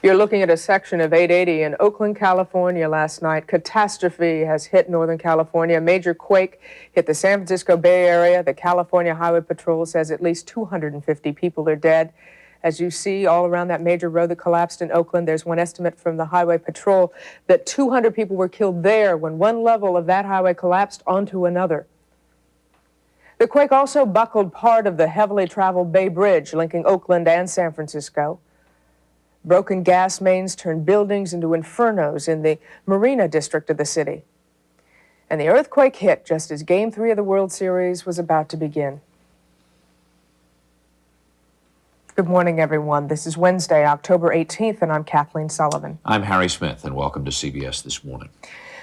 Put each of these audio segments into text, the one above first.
You're looking at a section of 880 in Oakland, California last night. Catastrophe has hit Northern California. A major quake hit the San Francisco Bay Area. The California Highway Patrol says at least 250 people are dead. As you see all around that major road that collapsed in Oakland, there's one estimate from the Highway Patrol that 200 people were killed there when one level of that highway collapsed onto another. The quake also buckled part of the heavily traveled Bay Bridge linking Oakland and San Francisco. Broken gas mains turned buildings into infernos in the Marina district of the city. And the earthquake hit just as Game 3 of the World Series was about to begin. Good morning, everyone. This is Wednesday, October 18th, and I'm Kathleen Sullivan. I'm Harry Smith, and welcome to CBS This Morning.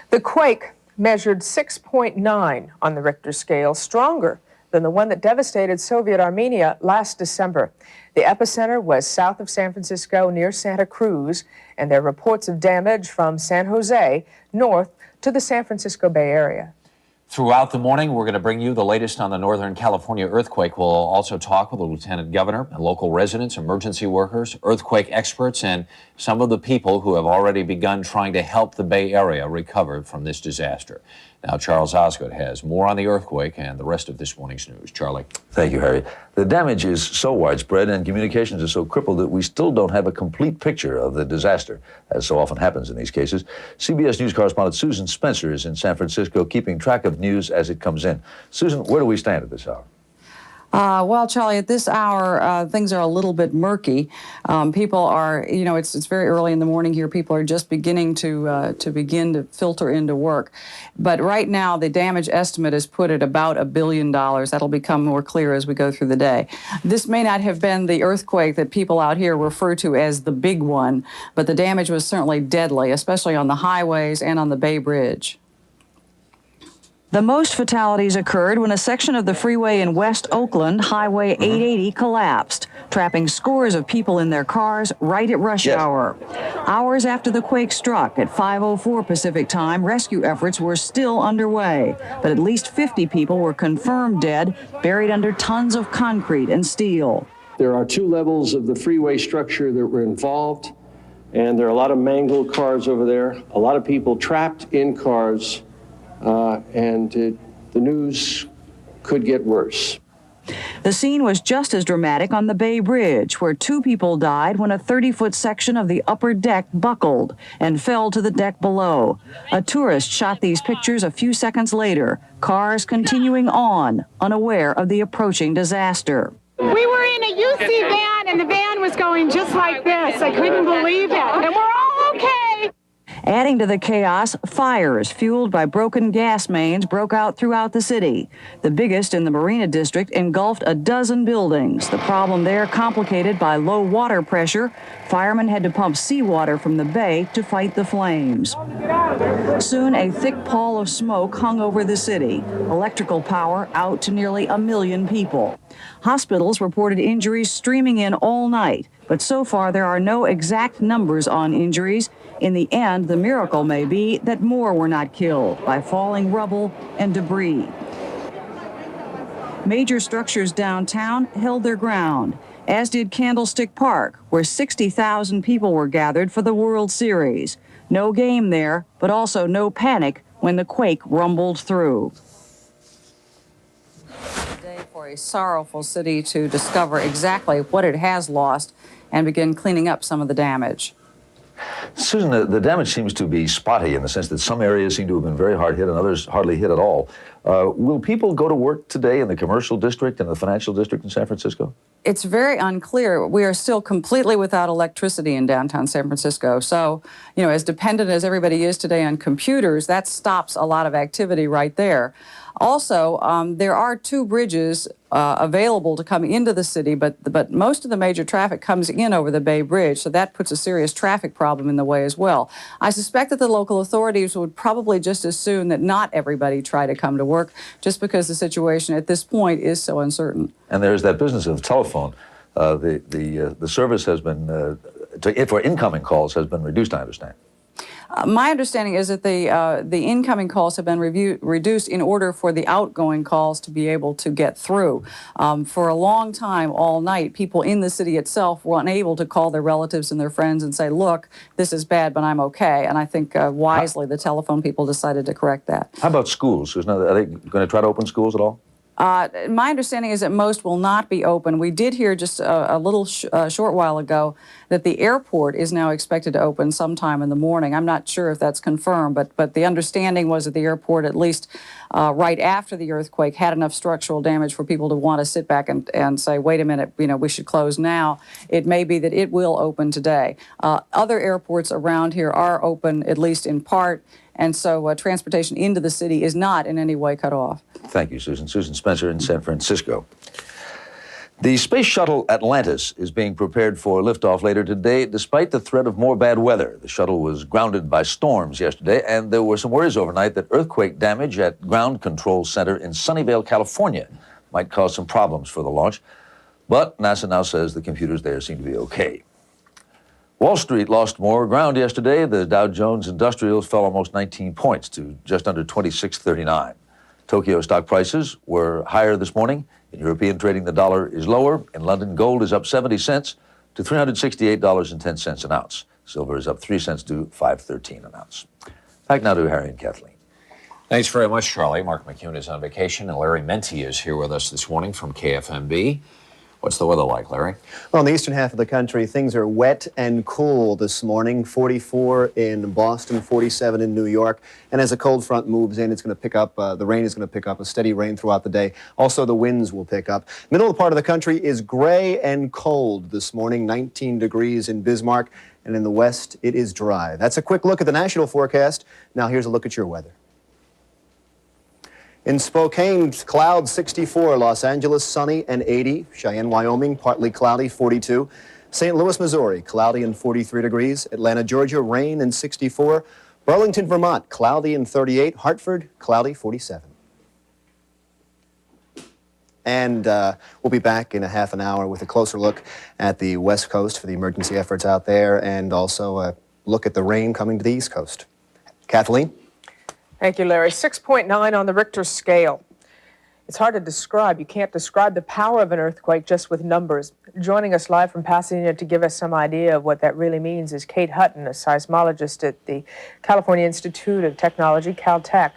The quake measured 6.9 on the Richter scale, stronger than the one that devastated Soviet Armenia last December. The epicenter was south of San Francisco near Santa Cruz, and there are reports of damage from San Jose north to the San Francisco Bay Area. Throughout the morning, we're going to bring you the latest on the Northern California earthquake. We'll also talk with the Lieutenant Governor, local residents, emergency workers, earthquake experts, and some of the people who have already begun trying to help the Bay Area recover from this disaster. Now, Charles Osgood has more on the earthquake and the rest of this morning's news. Charlie. Thank you, Harry. The damage is so widespread and communications are so crippled that we still don't have a complete picture of the disaster, as so often happens in these cases. CBS News correspondent Susan Spencer is in San Francisco keeping track of news as it comes in. Susan, where do we stand at this hour? Well, Charlie, at this hour, things are a little bit murky. People are, it's very early in the morning here. People are just beginning to filter into work. But right now, the damage estimate is put at about $1 billion. That'll become more clear as we go through the day. This may not have been the earthquake that people out here refer to as the big one, but the damage was certainly deadly, especially on the highways and on the Bay Bridge. The most fatalities occurred when a section of the freeway in West Oakland, Highway 880, collapsed, trapping scores of people in their cars right at rush hour. Hours after the quake struck at 5:04 Pacific time, rescue efforts were still underway, but at least 50 people were confirmed dead, buried under tons of concrete and steel. There are two levels of the freeway structure that were involved, and there are a lot of mangled cars over there, a lot of people trapped in cars. The news could get worse. The scene was just as dramatic on the Bay Bridge, where 2 people died when a 30-foot section of the upper deck buckled and fell to the deck below. A tourist shot these pictures a few seconds later, cars continuing on, unaware of the approaching disaster. We were in a UC van, and the van was going just like this. I couldn't believe it. And we're all okay. Adding to the chaos, fires fueled by broken gas mains broke out throughout the city. The biggest in the Marina district engulfed a dozen buildings. The problem there complicated by low water pressure. Firemen had to pump seawater from the bay to fight the flames. Soon, a thick pall of smoke hung over the city. Electrical power out to nearly 1 million people. Hospitals reported injuries streaming in all night, but so far there are no exact numbers on injuries. In the end, the miracle may be that more were not killed by falling rubble and debris. Major structures downtown held their ground, as did Candlestick Park, where 60,000 people were gathered for the World Series. No game there, but also no panic when the quake rumbled through. Today for a sorrowful city to discover exactly what it has lost and begin cleaning up some of the damage. Susan, the damage seems to be spotty in the sense that some areas seem to have been very hard hit and others hardly hit at all. Will people go to work today in the commercial district and the financial district in San Francisco? It's very unclear. We are still completely without electricity in downtown San Francisco. So, as dependent as everybody is today on computers, that stops a lot of activity right there. Also, there are 2 bridges available to come into the city, but most of the major traffic comes in over the Bay Bridge, so that puts a serious traffic problem in the way as well. I suspect that the local authorities would probably just as soon that not everybody try to come to work, just because the situation at this point is so uncertain. And there's that business of telephone. The service has been, for incoming calls, has been reduced, I understand. My understanding is that the incoming calls have been reduced in order for the outgoing calls to be able to get through. For a long time, all night, people in the city itself were unable to call their relatives and their friends and say, look, this is bad, but I'm okay. And I think wisely the telephone people decided to correct that. How about schools, Susan? Are they going to try to open schools at all? My understanding is that most will not be open. We did hear just a little short while ago that the airport is now expected to open sometime in the morning. I'm not sure if that's confirmed, but the understanding was that the airport, at least right after the earthquake, had enough structural damage for people to want to sit back and say, wait a minute, we should close now. It may be that it will open today. Other airports around here are open, at least in part, and so transportation into the city is not in any way cut off. Thank you, Susan. Susan Spencer in San Francisco. The space shuttle Atlantis is being prepared for liftoff later today, despite the threat of more bad weather. The shuttle was grounded by storms yesterday, and there were some worries overnight that earthquake damage at Ground Control Center in Sunnyvale, California, might cause some problems for the launch. But NASA now says the computers there seem to be okay. Wall Street lost more ground yesterday. The Dow Jones Industrials fell almost 19 points to just under 2639. Tokyo stock prices were higher this morning. In European trading, the dollar is lower. In London, gold is up 70 cents to $368.10 an ounce. Silver is up 3 cents to $5.13 an ounce. Back now to Harry and Kathleen. Thanks very much, Charlie. Mark McCune is on vacation, and Larry Menti is here with us this morning from KFMB. What's the weather like, Larry? Well, in the eastern half of the country, things are wet and cool this morning. 44 in Boston, 47 in New York. And as a cold front moves in, it's going to pick up, the rain is going to pick up, a steady rain throughout the day. Also, the winds will pick up. Middle part of the country is gray and cold this morning, 19 degrees in Bismarck. And in the west, it is dry. That's a quick look at the national forecast. Now, here's a look at your weather. In Spokane, clouds 64, Los Angeles sunny and 80, Cheyenne, Wyoming partly cloudy 42, St. Louis, Missouri cloudy and 43 degrees, Atlanta, Georgia rain and 64, Burlington, Vermont cloudy and 38, Hartford cloudy 47. And we'll be back in a half an hour with a closer look at the West Coast for the emergency efforts out there, and also a look at the rain coming to the East Coast. Kathleen? Thank you, Larry. 6.9 on the Richter scale. It's hard to describe. You can't describe the power of an earthquake just with numbers. Joining us live from Pasadena to give us some idea of what that really means is Kate Hutton, a seismologist at the California Institute of Technology, Caltech.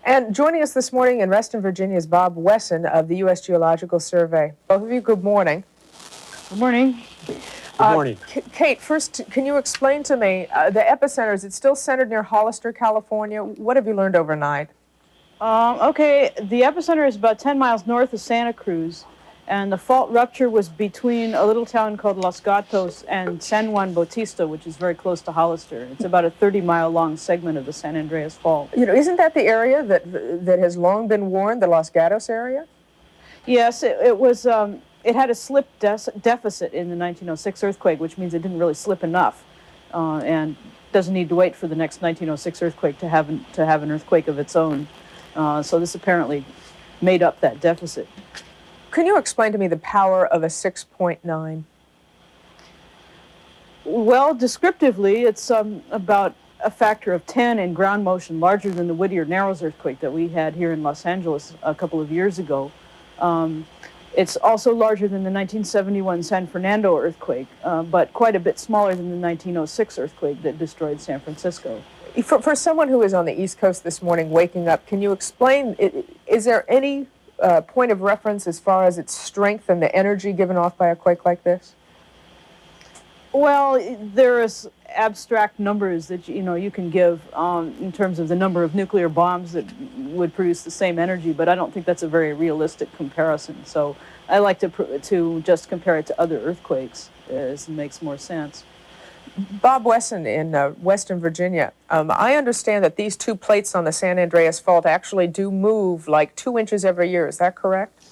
And joining us this morning in Reston, Virginia is Bob Wesson of the U.S. Geological Survey. Both of you, good morning. Good morning. Good morning. Kate, first, can you explain to me, the epicenter, is it still centered near Hollister, California? What have you learned overnight? Okay, the epicenter is about 10 miles north of Santa Cruz, and the fault rupture was between a little town called Los Gatos and San Juan Bautista, which is very close to Hollister. It's about a 30-mile-long segment of the San Andreas Fault. You know, isn't that the area that has long been warned, the Los Gatos area? Yes, it was... It had a slip deficit in the 1906 earthquake, which means it didn't really slip enough, and doesn't need to wait for the next 1906 earthquake to have an earthquake of its own. So this apparently made up that deficit. Can you explain to me the power of a 6.9? Well, descriptively, it's about a factor of 10 in ground motion, larger than the Whittier Narrows earthquake that we had here in Los Angeles a couple of years ago. It's also larger than the 1971 San Fernando earthquake, but quite a bit smaller than the 1906 earthquake that destroyed San Francisco. For someone who is on the East Coast this morning waking up, can you explain, is there any point of reference as far as its strength and the energy given off by a quake like this? Well, there is abstract numbers that you can give in terms of the number of nuclear bombs that would produce the same energy, but I don't think that's a very realistic comparison. So I like to just compare it to other earthquakes, as it makes more sense. Bob Wesson in Western Virginia. I understand that these two plates on the San Andreas Fault actually do move like 2 inches every year. Is that correct?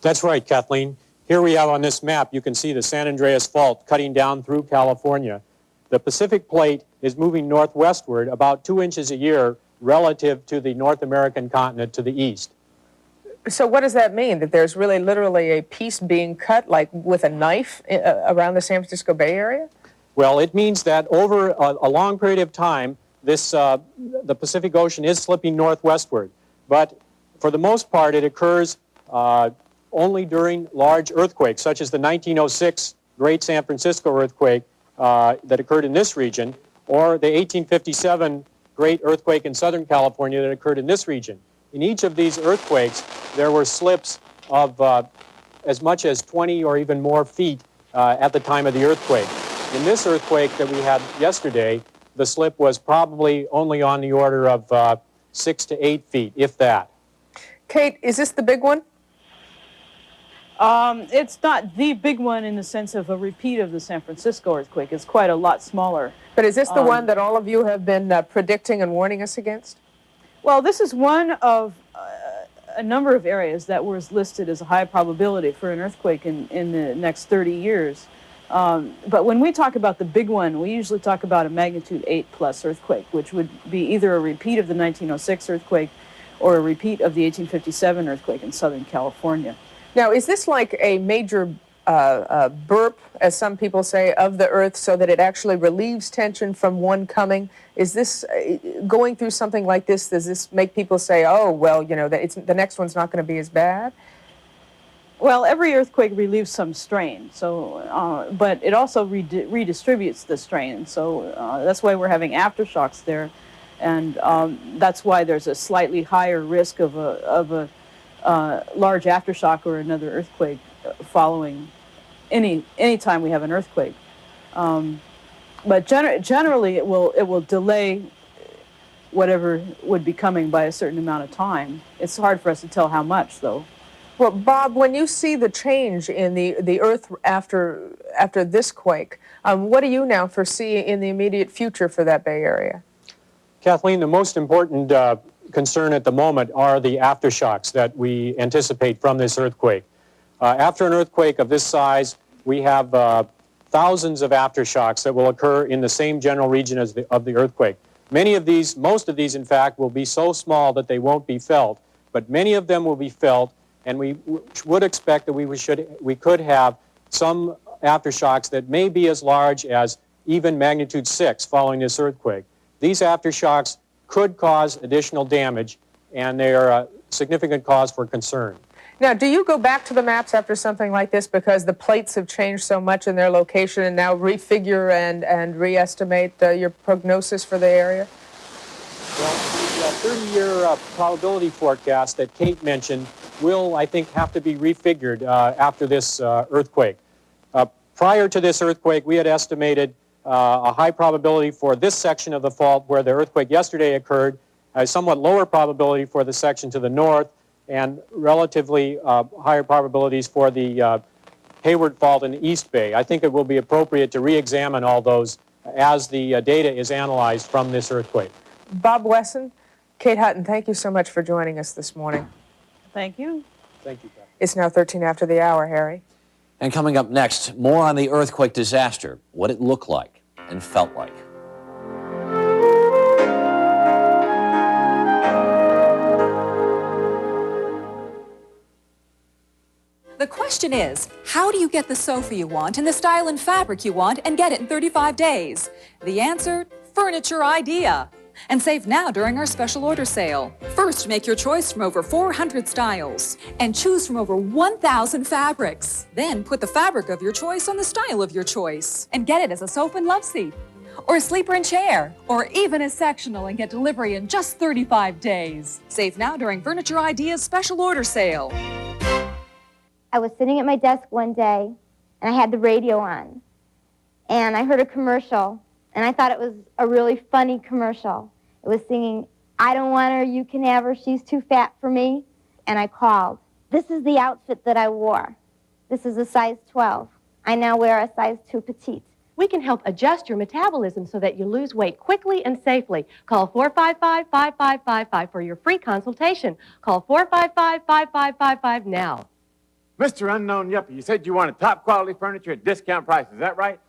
That's right, Kathleen. Here we have on this map, you can see the San Andreas Fault cutting down through California. The Pacific Plate is moving northwestward about 2 inches a year relative to the North American continent to the east. So what does that mean? That there's really literally a piece being cut like with a knife around the San Francisco Bay Area? Well, it means that over a long period of time, the Pacific Ocean is slipping northwestward. But for the most part, it occurs only during large earthquakes, such as the 1906 Great San Francisco earthquake that occurred in this region, or the 1857 great earthquake in Southern California that occurred in this region. In each of these earthquakes, there were slips of as much as 20 or even more feet at the time of the earthquake. In this earthquake that we had yesterday, the slip was probably only on the order of 6 to 8 feet, if that. Kate, is this the big one? It's not the big one in the sense of a repeat of the San Francisco earthquake. It's quite a lot smaller. But is this the one that all of you have been predicting and warning us against? Well, this is one of a number of areas that was listed as a high probability for an earthquake in the next 30 years. But when we talk about the big one, we usually talk about a magnitude 8+ earthquake, which would be either a repeat of the 1906 earthquake or a repeat of the 1857 earthquake in Southern California. Now, is this like a major burp, as some people say, of the Earth so that it actually relieves tension from one coming? Is this, going through something like this, does this make people say, oh, well, you know, the next one's not going to be as bad? Well, every earthquake relieves some strain, so, but it also redistributes the strain. So that's why we're having aftershocks there, and that's why there's a slightly higher risk of a large aftershock or another earthquake following any time we have an earthquake. But generally, it will delay whatever would be coming by a certain amount of time. It's hard for us to tell how much, though. Well, Bob, when you see the change in the Earth after this quake, what do you now foresee in the immediate future for that Bay Area? Kathleen, the most important concern at the moment are the aftershocks that we anticipate from this earthquake. After an earthquake of this size, we have thousands of aftershocks that will occur in the same general region as of the earthquake. Most of these, in fact, will be so small that they won't be felt, but many of them will be felt, and we would expect that we could have some aftershocks that may be as large as even magnitude 6 following this earthquake. These aftershocks could cause additional damage, and they are a significant cause for concern. Now, do you go back to the maps after something like this because the plates have changed so much in their location and now refigure and re-estimate your prognosis for the area? Well, the 30-year probability forecast that Kate mentioned will, I think, have to be refigured after this earthquake. Prior to this earthquake, we had estimated a high probability for this section of the fault where the earthquake yesterday occurred, a somewhat lower probability for the section to the north, and relatively higher probabilities for the Hayward Fault in the East Bay. I think it will be appropriate to re-examine all those as the data is analyzed from this earthquake. Bob Wesson, Kate Hutton, thank you so much for joining us this morning. Thank you. Thank you, Beth. It's now 13 after the hour, Harry. And coming up next, more on the earthquake disaster, what it looked like and felt like. The question is, how do you get the sofa you want in the style and fabric you want and get it in 35 days? The answer, Furniture Idea. And save now during our special order sale. First, make your choice from over 400 styles and choose from over 1,000 fabrics. Then put the fabric of your choice on the style of your choice and get it as a sofa and love seat, or a sleeper and chair, or even a sectional and get delivery in just 35 days. Save now during Furniture Idea's special order sale. I was sitting at my desk one day, and I had the radio on, and I heard a commercial, and I thought it was a really funny commercial. It was singing, "I don't want her, you can have her, she's too fat for me," and I called. This is the outfit that I wore. This is a size 12. I now wear a size 2 petite. We can help adjust your metabolism so that you lose weight quickly and safely. Call 455-5555 for your free consultation. Call 455-5555 now. Mr. Unknown Yuppie, you said you wanted top quality furniture at discount prices, is that right?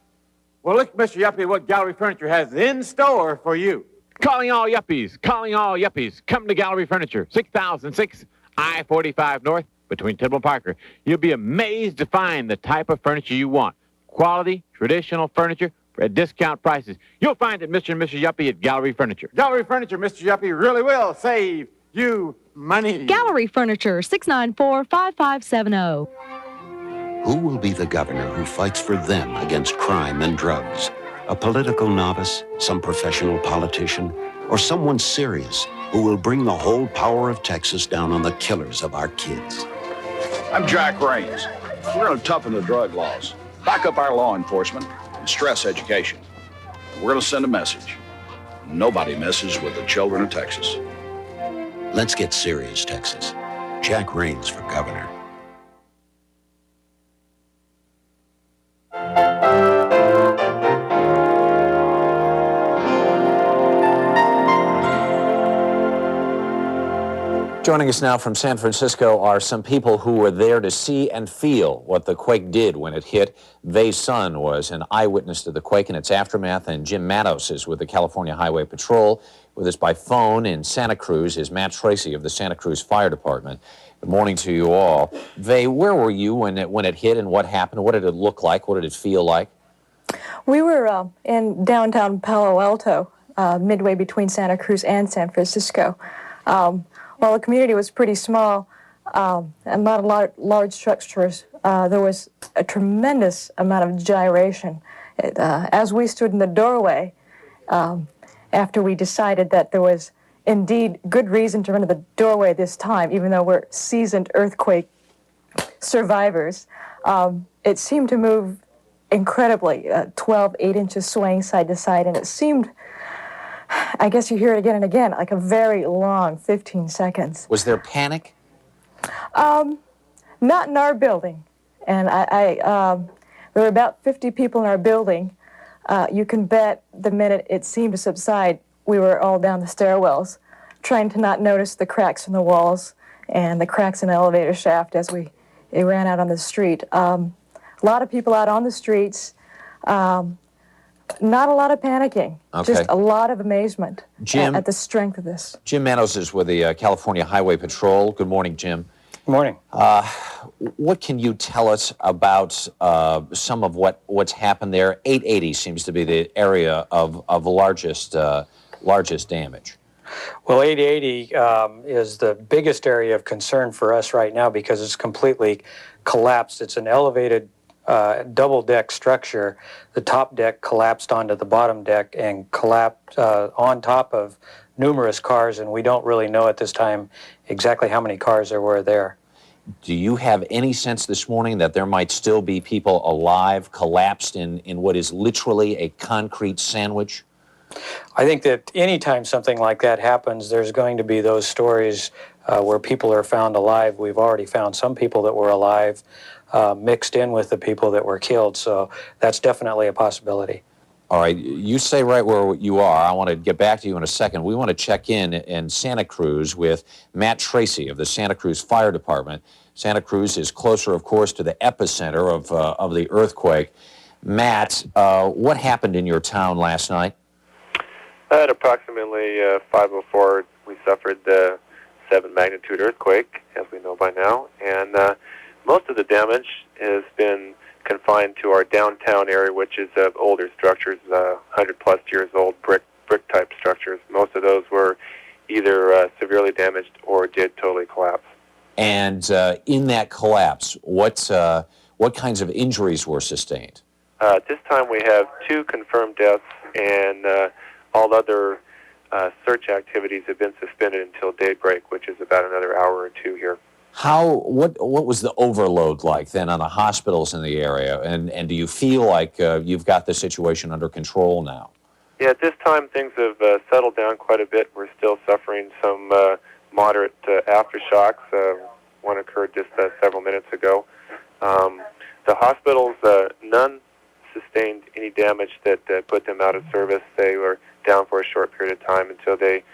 Well, look, Mr. Yuppie, what Gallery Furniture has in store for you. Calling all yuppies, come to Gallery Furniture, 6006 I-45 North, between Tidwell and Parker. You'll be amazed to find the type of furniture you want. Quality, traditional furniture, at discount prices. You'll find it, Mr. and Mrs. Yuppie, at Gallery Furniture. Gallery Furniture, Mr. Yuppie, really will save you money. Gallery Furniture, 694-5570. Who will be the governor who fights for them against crime and drugs? A political novice, some professional politician, or someone serious who will bring the whole power of Texas down on the killers of our kids? I'm Jack Raines. We're going to toughen the drug laws, back up our law enforcement, and stress education. We're going to send a message. Nobody messes with the children of Texas. Let's get serious, Texas. Jack Raines for governor. Joining us now from San Francisco are some people who were there to see and feel what the quake did when it hit. Vay's son was an eyewitness to the quake and its aftermath, and Jim Matos is with the California Highway Patrol. With us by phone in Santa Cruz is Matt Tracy of the Santa Cruz Fire Department. Good morning to you all. Vay, where were you when it hit, and what happened? What did it look like? What did it feel like? We were in downtown Palo Alto, midway between Santa Cruz and San Francisco. While the community was pretty small and not a lot large structures, there was a tremendous amount of gyration. As we stood in the doorway, after we decided that there was indeed good reason to run to the doorway this time, even though we're seasoned earthquake survivors, it seemed to move incredibly, 12, 8 inches swaying side to side, and it seemed, I guess you hear it again and again, like a very long 15 seconds. Was there panic? Not in our building. And there were about 50 people in our building. You can bet the minute it seemed to subside, we were all down the stairwells, trying to not notice the cracks in the walls and the cracks in the elevator shaft as we ran out on the street. A lot of people out on the streets. Not a lot of panicking, just a lot of amazement at the strength of this. Jim Manos is with the California Highway Patrol. Good morning, Jim. Good morning. What can you tell us about some of what's happened there? 880 seems to be the area of largest damage. Well, 880 is the biggest area of concern for us right now because it's completely collapsed. It's an elevated double-deck structure. The top deck collapsed onto the bottom deck and collapsed on top of numerous cars, and we don't really know at this time exactly how many cars there were there. Do you have any sense this morning that there might still be people alive, collapsed in what is literally a concrete sandwich? I think that anytime something like that happens, there's going to be those stories where people are found alive. We've already found some people that were alive mixed in with the people that were killed, so that's definitely a possibility. All right, you stay right where you are. I want to get back to you in a second. We want to check in Santa Cruz with Matt Tracy of the Santa Cruz Fire Department. Santa Cruz is closer, of course, to the epicenter of the earthquake. Matt, what happened in your town last night? At approximately 5:04, we suffered the 7 magnitude earthquake, as we know by now, and most of the damage has been confined to our downtown area, which is older structures, 100-plus years old, brick type structures. Most of those were either severely damaged or did totally collapse. And in that collapse, what kinds of injuries were sustained? At this time, we have 2 confirmed deaths, and all other search activities have been suspended until daybreak, which is about another hour or 2 here. What was the overload like then on the hospitals in the area, and do you feel like you've got the situation under control now? Yeah, at this time things have settled down quite a bit. We're still suffering some moderate aftershocks. One occurred just several minutes ago. The hospitals, none sustained any damage that put them out of service. They were down for a short period of time until they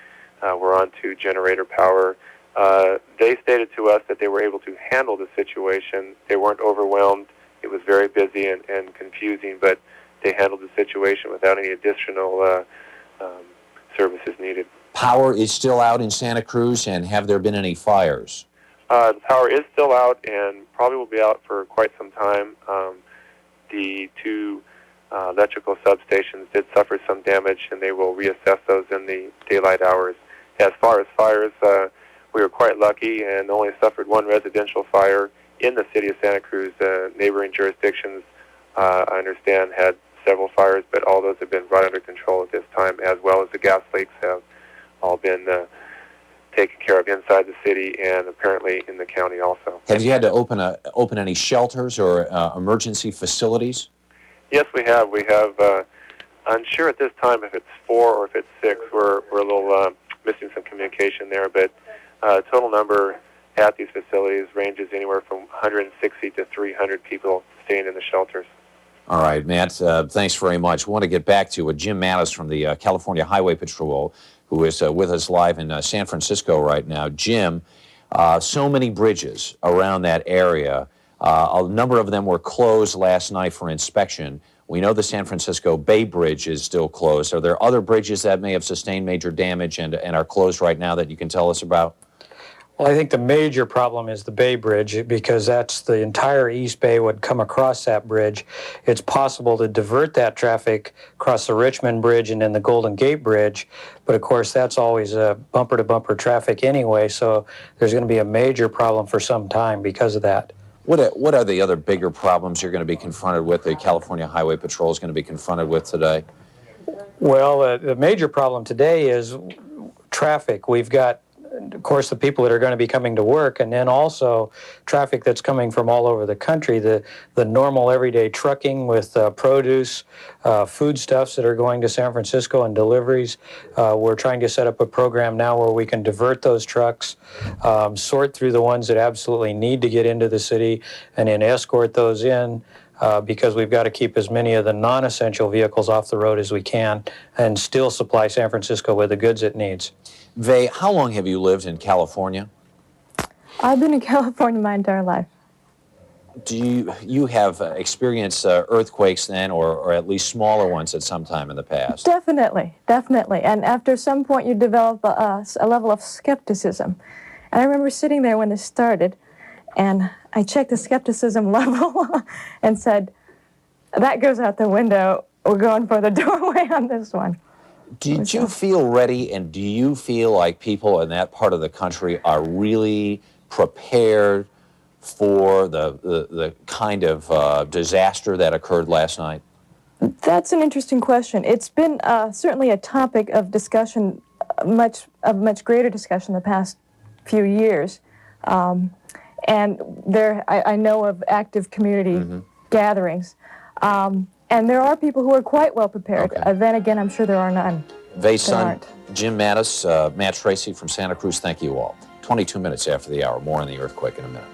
were on to generator power. They stated to us that they were able to handle the situation. They weren't overwhelmed. It was very busy and confusing, but they handled the situation without any additional services needed. Power is still out in Santa Cruz, and have there been any fires? The power is still out and probably will be out for quite some time. The 2 electrical substations did suffer some damage, and they will reassess those in the daylight hours. As far as fires, we were quite lucky and only suffered one residential fire in the city of Santa Cruz. Neighboring jurisdictions, I understand, had several fires, but all those have been brought under control at this time, as well as the gas leaks have all been taken care of inside the city and apparently in the county also. Have you had to open any shelters or emergency facilities? Yes, we have. We have, unsure at this time if it's 4 or if it's 6. We're a little missing some communication there, but total number at these facilities ranges anywhere from 160 to 300 people staying in the shelters. All right, Matt, thanks very much. We want to get back to Jim Mattis from the California Highway Patrol, who is with us live in San Francisco right now. Jim, so many bridges around that area. A number of them were closed last night for inspection. We know the San Francisco Bay Bridge is still closed. Are there other bridges that may have sustained major damage and are closed right now that you can tell us about? Well, I think the major problem is the Bay Bridge, because that's the entire East Bay would come across that bridge. It's possible to divert that traffic across the Richmond Bridge and then the Golden Gate Bridge, but of course that's always bumper-to-bumper traffic anyway, so there's going to be a major problem for some time because of that. What are the other bigger problems you're going to be confronted with, the California Highway Patrol is going to be confronted with today? Well, the major problem today is traffic. We've got, of course, the people that are going to be coming to work, and then also traffic that's coming from all over the country, the normal everyday trucking with produce, foodstuffs that are going to San Francisco and deliveries. We're trying to set up a program now where we can divert those trucks, sort through the ones that absolutely need to get into the city, and then escort those in. Because we've got to keep as many of the non-essential vehicles off the road as we can and still supply San Francisco with the goods it needs. Vay, how long have you lived in California? I've been in California my entire life. Do you have experienced earthquakes then, or at least smaller ones at some time in the past? Definitely, definitely. And after some point, you develop a level of skepticism. And I remember sitting there when this started, and I checked the skepticism level and said, that goes out the window. We're going for the doorway on this one. Did you feel ready, and do you feel like people in that part of the country are really prepared for the kind of disaster that occurred last night? That's an interesting question. It's been certainly a topic of discussion, much greater discussion the past few years. And I know of active community gatherings. And there are people who are quite well prepared. Okay. Then again, I'm sure there are none. Vay's son, Jim Mattis, Matt Tracy from Santa Cruz, thank you all. 22 minutes after the hour. More on the earthquake in a minute.